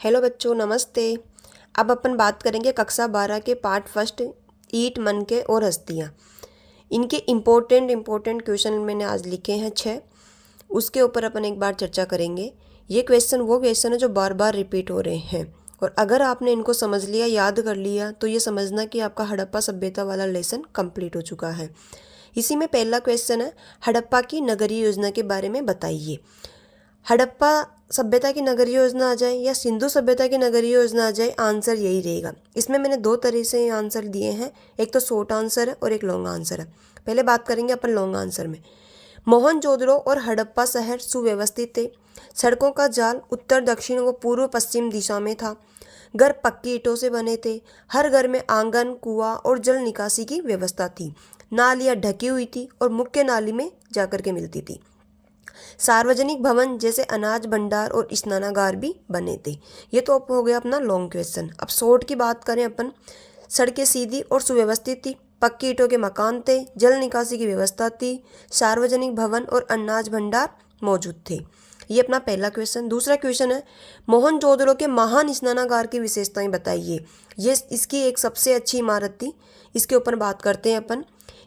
Hello बच्चों, नमस्ते। अब अपन बात करेंगे कक्षा 12 के पार्ट फर्स्ट ईट, मन के और हस्तियाँ। इनके इम्पोर्टेंट क्वेश्चन मैंने आज लिखे हैं 6। उसके ऊपर अपन एक बार चर्चा करेंगे। ये वो क्वेश्चन है जो बार बार रिपीट हो रहे हैं, और अगर आपने इनको समझ लिया, याद कर लिया, तो ये समझना कि आपका हड़प्पा सभ्यता वाला लेसन कंप्लीट हो चुका है। इसी में पहला क्वेश्चन है, हड़प्पा की नगरीय योजना के बारे में बताइए। हड़प्पा सभ्यता की नगरीय योजना आ जाए या सिंधु सभ्यता की नगरीय योजना आ जाए, आंसर यही रहेगा। इसमें मैंने 2 तरह से आंसर दिए हैं, एक तो शॉर्ट आंसर है और एक लॉन्ग आंसर है। पहले बात करेंगे अपन लॉन्ग आंसर में। मोहनजोदड़ो और हड़प्पा शहर सुव्यवस्थित थे। सड़कों का जाल उत्तर दक्षिण व पूर्व पश्चिम दिशा में था। घर पक्की ईंटों से बने थे। हर घर में आंगन, कुआं और जल निकासी की व्यवस्था थी। नालियाँ ढकी हुई थी और मुख्य नाली में जाकर के मिलती थी। सार्वजनिक भवन जैसे अनाज भंडार और स्नानागार भी बने थे। ये तो हो गया अपना लॉन्ग क्वेश्चन। अब शॉर्ट की बात करें अपन, सड़कें सीधी और सुव्यवस्थित थी। पक्की ईंटों के मकान थे। जल निकासी की व्यवस्था थी। सार्वजनिक भवन और अनाज भंडार मौजूद थे। ये अपना पहला क्वेश्चन। दूसरा क्वेश्चन है, मोहनजोदड़ो के महान स्नानागार की विशेषताएं बताइए। ये इसकी एक सबसे अच्छी इमारत थी। इसके ऊपर बात करते हैं अपन।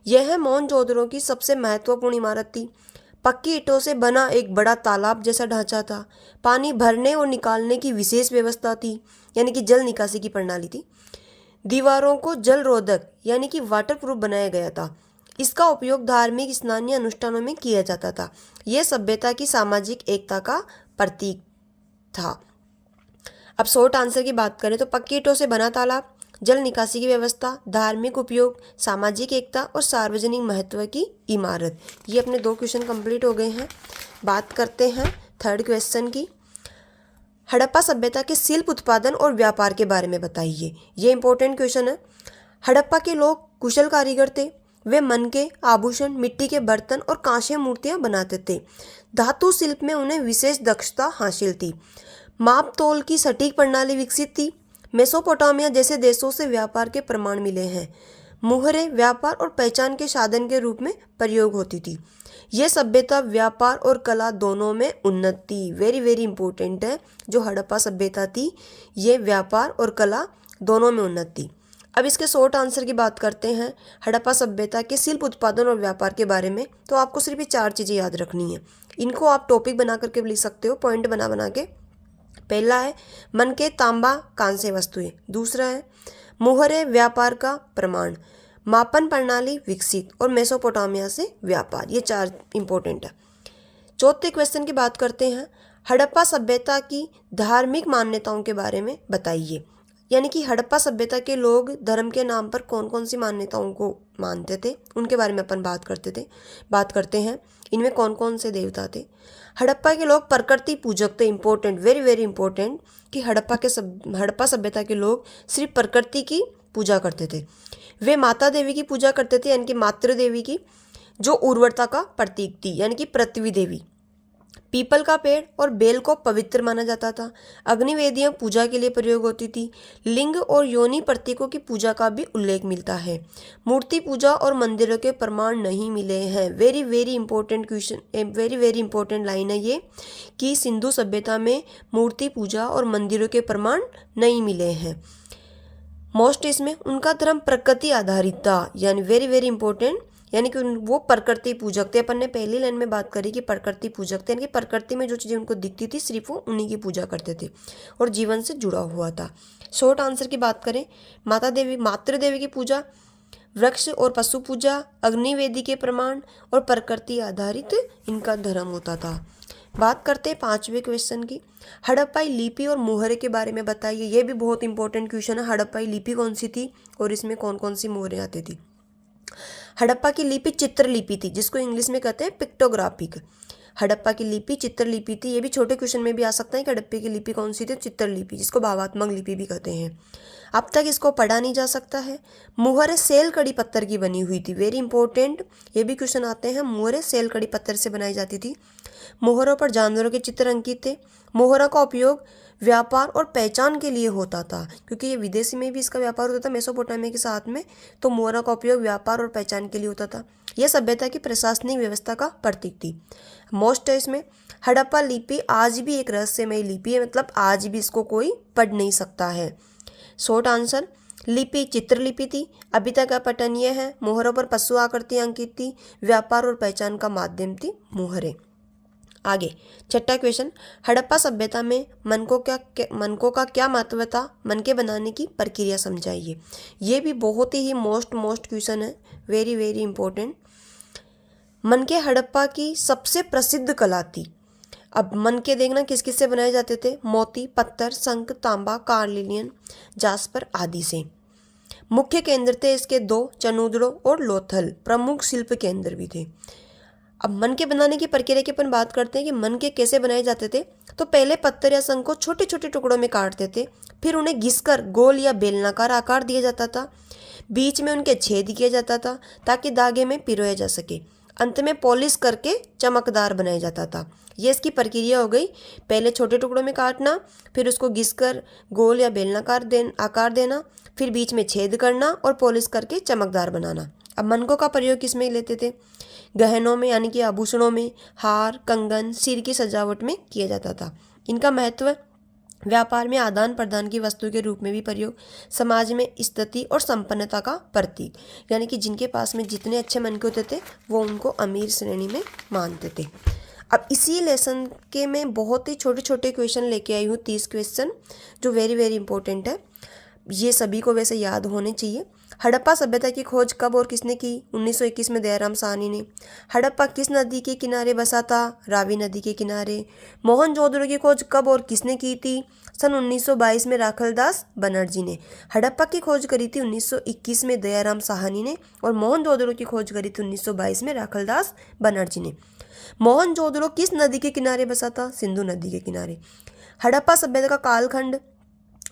यह मोहनजोदड़ो की सबसे महत्वपूर्ण इमारत थी। पक्की ईंटों से बना एक बड़ा तालाब जैसा ढांचा था। पानी भरने और निकालने की विशेष व्यवस्था थी, यानी कि जल निकासी की प्रणाली थी। दीवारों को जल रोधक यानी कि वाटर प्रूफ बनाया गया था। इसका उपयोग धार्मिक स्नानीय अनुष्ठानों में किया जाता था। यह सभ्यता की सामाजिक एकता का प्रतीक था। अब शॉर्ट आंसर की बात करें तो पक्की ईंटों से बना तालाब, जल निकासी की व्यवस्था, धार्मिक उपयोग, सामाजिक एकता और सार्वजनिक महत्व की इमारत। ये अपने 2 क्वेश्चन कंप्लीट हो गए हैं। बात करते हैं थर्ड क्वेश्चन की। हड़प्पा सभ्यता के शिल्प उत्पादन और व्यापार के बारे में बताइए। ये इंपॉर्टेंट क्वेश्चन है। हड़प्पा के लोग कुशल कारीगर थे। वे मन के आभूषण, मिट्टी के बर्तन और कांस्य मूर्तियां बनाते थे। धातु शिल्प में उन्हें विशेष दक्षता हासिल थी। माप तोल की सटीक प्रणाली विकसित थी। मेसोपोटामिया जैसे देशों से व्यापार के प्रमाण मिले हैं। मुहरें व्यापार और पहचान के साधन के रूप में प्रयोग होती थी। यह सभ्यता व्यापार और कला दोनों में उन्नत थी। वेरी वेरी इंपॉर्टेंट है। जो हड़प्पा सभ्यता थी, ये व्यापार और कला दोनों में उन्नत थी। अब इसके शॉर्ट आंसर की बात करते हैं। हड़प्पा सभ्यता के शिल्प उत्पादन और व्यापार के बारे में तो आपको सिर्फ ये 4 चीज़ें याद रखनी है। इनको आप टॉपिक बना करके लिख सकते हो, पॉइंट बना बना के। पहला है मन के तांबा कांस्य वस्तुएं। दूसरा है मुहरे व्यापार का प्रमाण, मापन प्रणाली विकसित और मेसोपोटामिया से व्यापार। ये 4 इंपॉर्टेंट है। चौथे क्वेश्चन की बात करते हैं। हड़प्पा सभ्यता की धार्मिक मान्यताओं के बारे में बताइए। यानी कि हड़प्पा सभ्यता के लोग धर्म के नाम पर कौन कौन सी मान्यताओं को मानते थे, उनके बारे में अपन बात करते हैं। इनमें कौन कौन से देवता थे। हड़प्पा के लोग प्रकृति पूजक थे। इंपॉर्टेंट, वेरी वेरी इंपॉर्टेंट, कि हड़प्पा सभ्यता के लोग सिर्फ प्रकृति की पूजा करते थे। वे माता देवी की पूजा करते थे, यानी कि मातृ देवी की, जो उर्वरता का प्रतीक थी, यानी कि पृथ्वी देवी। पीपल का पेड़ और बेल को पवित्र माना जाता था। अग्निवेदियां पूजा के लिए प्रयोग होती थी। लिंग और योनि प्रतीकों की पूजा का भी उल्लेख मिलता है। मूर्ति पूजा और मंदिरों के प्रमाण नहीं मिले हैं। Very very important question, very very important line है ये, कि सिंधु सभ्यता में मूर्ति पूजा और मंदिरों के प्रमाण नहीं मिले हैं। मोस्ट इसमें उनका धर्म प्रकृति आधारित था, यानी वेरी वेरी इंपॉर्टेंट, यानी कि वो प्रकृति पूजक थे। अपन ने पहली लाइन में बात करी कि प्रकृति पूजक थे, यानी कि प्रकृति में जो चीज़ें उनको दिखती थी सिर्फ वो उन्हीं की पूजा करते थे और जीवन से जुड़ा हुआ था। शॉर्ट आंसर की बात करें, मातृ देवी की पूजा, वृक्ष और पशु पूजा, अग्निवेदी के प्रमाण और प्रकृति आधारित इनका धर्म होता था। बात करते हैं 5वें क्वेश्चन की। हड़प्पाई लिपि और मुहरे के बारे में बताइए। ये भी बहुत इंपॉर्टेंट क्वेश्चन है। हड़प्पाई लिपि कौन सी थी और इसमें कौन कौन सी मुहरें आती थी। हड़प्पा की लिपि चित्रलिपि थी, जिसको इंग्लिश में कहते हैं पिक्टोग्राफिक। हड़प्पा की लिपि चित्रलिपि थी। ये भी छोटे क्वेश्चन में भी आ सकता है कि हड़प्पा की लिपि कौन सी थी। चित्रलिपि, जिसको भावात्मक लिपि भी कहते हैं। अब तक इसको पढ़ा नहीं जा सकता है। मुहरें सेल कड़ी पत्थर की बनी हुई थी। वेरी इंपॉर्टेंट, ये भी क्वेश्चन आते हैं। मुहरें सेल कड़ी पत्थर से बनाई जाती थी। मोहरों पर जानवरों के चित्र अंकित थे। मोहरों का उपयोग व्यापार और पहचान के लिए होता था, क्योंकि ये विदेशी में भी इसका व्यापार होता था मेसोपोटामिया के साथ में, तो मोहरों का उपयोग व्यापार और पहचान के लिए होता था। यह सभ्यता की प्रशासनिक व्यवस्था का प्रतीक थी। मोस्ट है इसमें, हड़प्पा लिपि आज भी एक रहस्यमय लिपि है, मतलब आज भी इसको कोई पढ़ नहीं सकता है। शॉर्ट आंसर, लिपि चित्रलिपि थी, अभी तक अपठनीय है, मोहरों पर पशु आकृति अंकित थी, व्यापार और पहचान का माध्यम थी मोहरें। आगे छठा क्वेश्चन, हड़प्पा सभ्यता में मनकों का क्या महत्व था, मनके बनाने की प्रक्रिया समझाइए। ये भी बहुत ही मोस्ट क्वेश्चन है, वेरी वेरी इंपॉर्टेंट। मनके हड़प्पा की सबसे प्रसिद्ध कला थी। अब मनके देखना किस किस से बनाए जाते थे, मोती, पत्थर, शंख, तांबा, कार्लिलियन, जास्पर आदि से। मुख्य केंद्र थे इसके दो, चनूदड़ो और लोथल प्रमुख शिल्प केंद्र भी थे। अब मनके बनाने की प्रक्रिया की अपन बात करते हैं कि मनके कैसे बनाए जाते थे। तो पहले पत्थर या शंख को छोटे छोटे टुकड़ों में काटते थे, फिर उन्हें घिसकर गोल या बेलनाकार आकार दिया जाता था, बीच में उनके छेद किया जाता था ताकि धागे में पिरोया जा सके, अंत में पॉलिश करके चमकदार बनाया जाता था। ये इसकी प्रक्रिया हो गई, पहले छोटे टुकड़ों में काटना, फिर उसको घिसकर गोल या बेलनाकार आकार देना, फिर बीच में छेद करना और पॉलिश करके चमकदार बनाना। अब मनकों का प्रयोग किस में लेते थे, गहनों में यानी कि आभूषणों में, हार, कंगन, सिर की सजावट में किया जाता था। इनका महत्व, व्यापार में आदान प्रदान की वस्तु के रूप में भी प्रयोग, समाज में स्थिति और संपन्नता का प्रतीक, यानी कि जिनके पास में जितने अच्छे मनके होते थे वो उनको अमीर श्रेणी में मानते थे। अब इसी लेसन के मैं बहुत ही छोटे छोटे क्वेश्चन लेके आई हूँ, 30 क्वेश्चन जो वेरी वेरी इंपॉर्टेंट है, ये सभी को वैसे याद होने चाहिए। हड़प्पा सभ्यता की खोज कब और किसने की, 1921 में दयाराम साहनी ने। हड़प्पा किस नदी के किनारे बसा था, रावी नदी के किनारे। मोहनजोदड़ो की खोज कब और किसने की थी, सन 1922 में राखलदास बनर्जी ने। हड़प्पा की खोज करी थी 1921 में दयाराम साहनी ने और मोहनजोदड़ो की खोज करी थी 1922 में राखलदास बनर्जी ने। मोहनजोदड़ो किस नदी के किनारे बसा था, सिंधु नदी के किनारे। हड़प्पा सभ्यता का कालखंड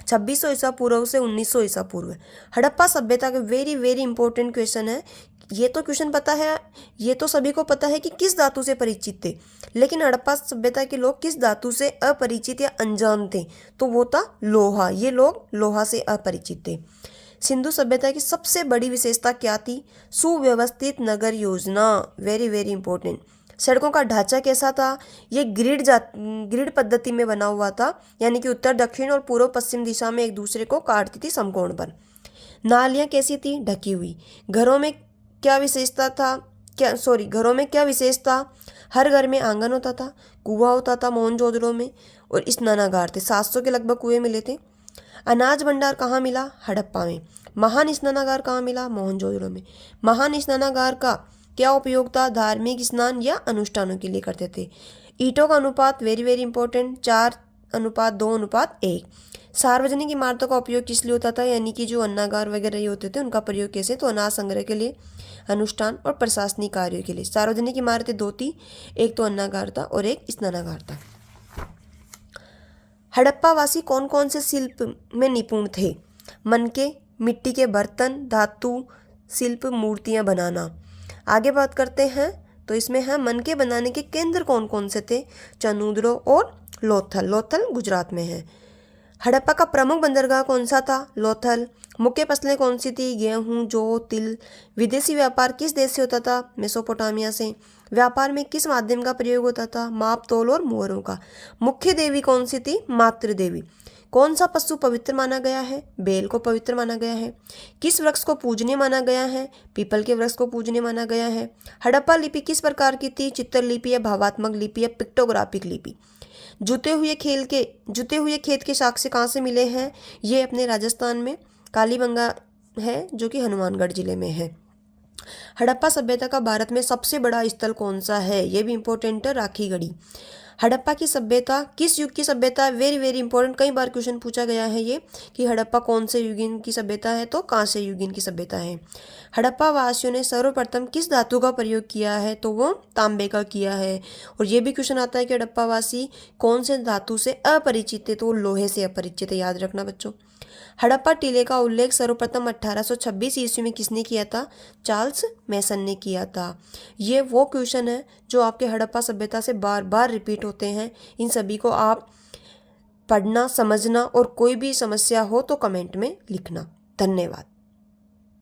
2600 ईसा पूर्व से 1900 ईसा पूर्व। हड़प्पा सभ्यता का वेरी वेरी इंपॉर्टेंट क्वेश्चन है। ये तो क्वेश्चन पता है, ये तो सभी को पता है कि किस धातु से परिचित थे, लेकिन हड़प्पा सभ्यता के लोग किस धातु से अपरिचित या अनजान थे, तो वो था लोहा। ये लोग लोहा से अपरिचित थे। सिंधु सभ्यता की सबसे बड़ी विशेषता क्या थी, सुव्यवस्थित नगर योजना, वेरी वेरी इंपॉर्टेंट। सड़कों का ढांचा कैसा था, ये ग्रिड पद्धति में बना हुआ था, यानी कि उत्तर दक्षिण और पूर्व पश्चिम दिशा में एक दूसरे को काटती थी समकोण पर। नालियाँ कैसी थी, ढकी हुई। घरों में क्या विशेष था, हर घर में आंगन होता था, कुआं होता था मोहनजोदड़ो में, और स्नानागार थे, 700 के लगभग कुएं मिले थे। अनाज भंडार कहाँ मिला, हड़प्पा में। महान स्नानागार कहाँ मिला, मोहनजोदड़ो में। महान स्नानागार का क्या उपयोग था, धार्मिक स्नान या अनुष्ठानों के लिए करते थे। ईंटों का अनुपात वेरी वेरी इंपॉर्टेंट, 4:2:1। सार्वजनिक इमारतों का उपयोग किस लिए होता था, यानी कि जो अन्नागार वगैरह ये होते थे उनका प्रयोग कैसे, तो अनाज संग्रह के लिए, अनुष्ठान और प्रशासनिक कार्यों के लिए। सार्वजनिक इमारतें दो थी, एक तो अन्नागार था और एक स्नानागार था। हड़प्पा वासी कौन कौन से शिल्प में निपुण थे, मनके, मिट्टी के बर्तन, धातु शिल्प, मूर्तियां बनाना। आगे बात करते हैं तो इसमें है मनके बनाने के केंद्र कौन कौन से थे, चनूदड़ो और लोथल। लोथल गुजरात में है। हड़प्पा का प्रमुख बंदरगाह कौन सा था, लोथल। मुख्य फसलें कौन सी थी, गेहूं, जौ, तिल। विदेशी व्यापार किस देश से होता था, मेसोपोटामिया से। व्यापार में किस माध्यम का प्रयोग होता था, माप तोल और मोहरों का। मुख्य देवी कौन सी थी, मातृ देवी। कौन सा पशु पवित्र माना गया है, बैल को पवित्र माना गया है। किस वृक्ष को पूजनीय माना गया है, पीपल के वृक्ष को पूजनीय माना गया है। हड़प्पा लिपि किस प्रकार की थी, चित्रलिपि या भावात्मक लिपि या पिक्टोग्राफिक लिपि। जुते हुए खेत के साक्ष्य कहाँ से मिले हैं, ये अपने राजस्थान में कालीबंगा है जो कि हनुमानगढ़ जिले में है। हड़प्पा सभ्यता का भारत में सबसे बड़ा स्थल कौन सा है, ये भी इंपॉर्टेंट है, राखीगढ़ी। हड़प्पा की सभ्यता किस युग की सभ्यता है, वेरी वेरी इंपॉर्टेंट, कई बार क्वेश्चन पूछा गया है ये कि हड़प्पा कौन से युगीन की सभ्यता है, तो कांस्य युगीन की सभ्यता है। हड़प्पा वासियों ने सर्वप्रथम किस धातु का प्रयोग किया है, तो वो तांबे का किया है। और ये भी क्वेश्चन आता है कि हड़प्पा वासी कौन से धातु से अपरिचित थे, तो वो लोहे से अपरिचित है, याद रखना बच्चों। हड़प्पा टीले का उल्लेख सर्वप्रथम 1826 ईस्वी में किसने किया था, चार्ल्स मैसन ने किया था। ये वो क्वेश्चन है जो आपके हड़प्पा सभ्यता से बार बार रिपीट होते हैं। इन सभी को आप पढ़ना, समझना और कोई भी समस्या हो तो कमेंट में लिखना। धन्यवाद।